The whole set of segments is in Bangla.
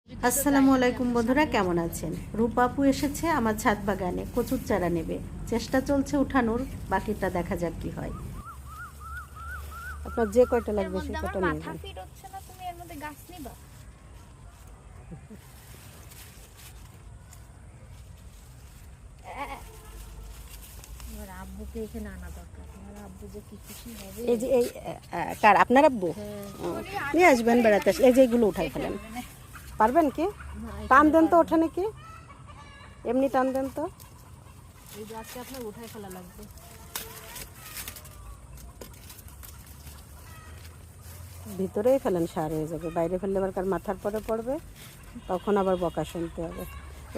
আসসালামু আলাইকুম বন্ধুরা, কেমন আছেন? রূপা আপু এসেছে আমার ছাদ বাগানে কচুর চারা নেবে। চেষ্টা চলছে উঠানোর, বাকিটা দেখা যাক কি হয়। আপনার যে কয়টা এর লাগবে সে মধ্যে আমার কয়টা মাথা নেবেন। ফিট হচ্ছে না, তুমি এর মধ্যে গাছ নিবা? আমার আব্বুকে এখানে আনা দরকার। আমার আব্বু যে কি খুশি হবে। এই যে এই কার আপনার আব্বু? নিয়ে আসবেন বেড়াতে আসলে। এই যে এগুলো উঠাই ফেলেন, পারবেন কি? টান দেন তো ওঠে নাকি, এমনি টান দেন তো। এই গাছকে আপনার উঠাই ফেলা লাগবে। ভিতরেই ফেলেন, সার হয়ে যাবে। বাইরে ফেললে আবার কার মাথার পরে পড়বে, তখন আবার বকা শুনতে হবে।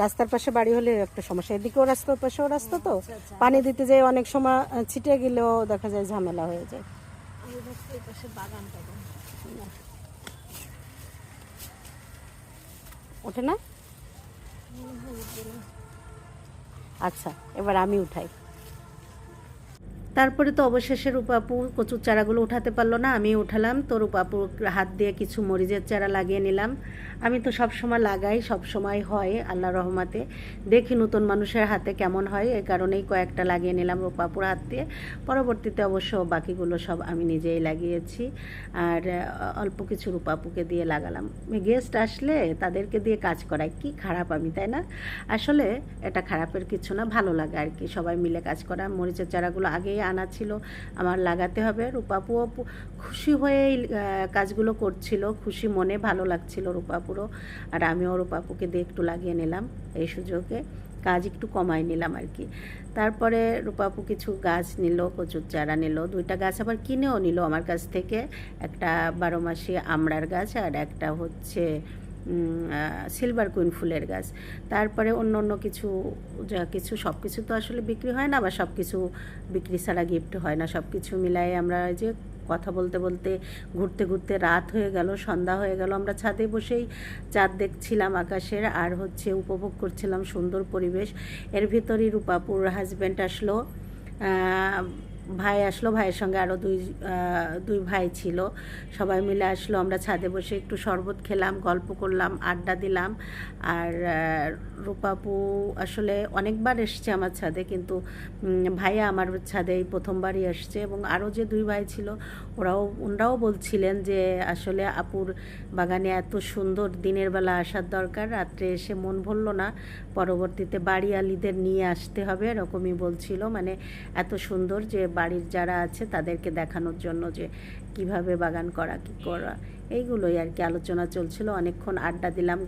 রাস্তার পাশে বাড়ি হলে একটা সমস্যা, এদিকেও রাস্তা ওর পাশেও রাস্তা, তো পানি দিতে যাই অনেক সময় ছিটে গেলেও দেখা যায় ঝামেলা হয়ে যায়। এই পাশে বাগান টাগান ওঠে না? আচ্ছা, এবার আমি উঠাই। তারপরে তো অবশেষে রূপাপু কচুর চারাগুলো উঠাতে পারলো না, আমি উঠালাম। তো রূপাপুর হাত দিয়ে কিছু মরিচের চারা লাগিয়ে নিলাম। আমি তো সব সময় লাগাই, সব সময় হয় আল্লাহ রহমতে। দেখি নতুন মানুষের হাতে কেমন হয়, এই কারণেই কয়েকটা লাগিয়ে নিলাম রূপাপুর হাত দিয়ে। পরবর্তীতে অবশ্য বাকিগুলো সব আমি নিজেই লাগিয়েছি। আর অল্প কিছু রূপাপুকে দিয়ে লাগালাম। গেস্ট আসলে তাদেরকে দিয়ে কাজ করাই, কি খারাপ আমি, তাই না? আসলে এটা খারাপের কিছু না, ভালো লাগে আর কি সবাই মিলে কাজ করা। মরিচের চারাগুলো আগেই আনা ছিল, আমার লাগাতে হবে। রূপাপুও খুশি হয়েই কাজগুলো করছিল, খুশি মনে, ভালো লাগছিল রূপাপুরও। আর আমিও রূপাপুকে দিয়ে একটু লাগিয়ে নিলাম, এই সুযোগে কাজ একটু কমাই নিলাম আর কি। তারপরে রূপাপু কিছু গাছ নিল, কচুর চারা নিল, দুইটা গাছ আবার কিনেও নিল আমার কাছ থেকে। একটা 12 মাসি আমড়ার গাছ আর একটা হচ্ছে সিলভার কুইন ফুলের গাছ। তারপরে অন্য অন্য কিছু, যা কিছু, সব কিছু তো আসলে বিক্রি হয় না, আবার সব কিছু বিক্রি ছাড়া গিফট হয় না। সব কিছু মিলাই আমরা যে কথা বলতে বলতে ঘুরতে ঘুরতে রাত হয়ে গেল, সন্ধ্যা হয়ে গেল। আমরা ছাদে বসেই চাঁদ দেখছিলাম আকাশের, আর হচ্ছে উপভোগ করছিলাম সুন্দর পরিবেশ। এর ভিতরেই রূপাপুর হাজব্যান্ড আসলো, ভাই আসলো, ভাইয়ের সঙ্গে আরও দুই ভাই ছিল, সবাই মিলে আসলো। আমরা ছাদে বসে একটু শরবত খেলাম, গল্প করলাম, আড্ডা দিলাম। আর রূপাপু আসলে অনেকবার এসছে আমার ছাদে, কিন্তু ভাইয়া আমার ছাদে এই প্রথমবারই এসছে। এবং আরও যে দুই ভাই ছিল ওনারাও বলছিলেন যে আসলে আপুর বাগানে এত সুন্দর, দিনের বেলা আসার দরকার, রাত্রে এসে মন ভরল না, পরবর্তীতে বাড়িয়ালিদের নিয়ে আসতে হবে, এরকমই বলছিল। মানে এত সুন্দর যে বাড়ির যারা আছে তাদেরকে দেখানোর জন্য যে কিভাবে বাগান করা, কী করা, এইগুলোই আর কি আলোচনা চলছিল। অনেকক্ষণ আড্ডা দিলাম।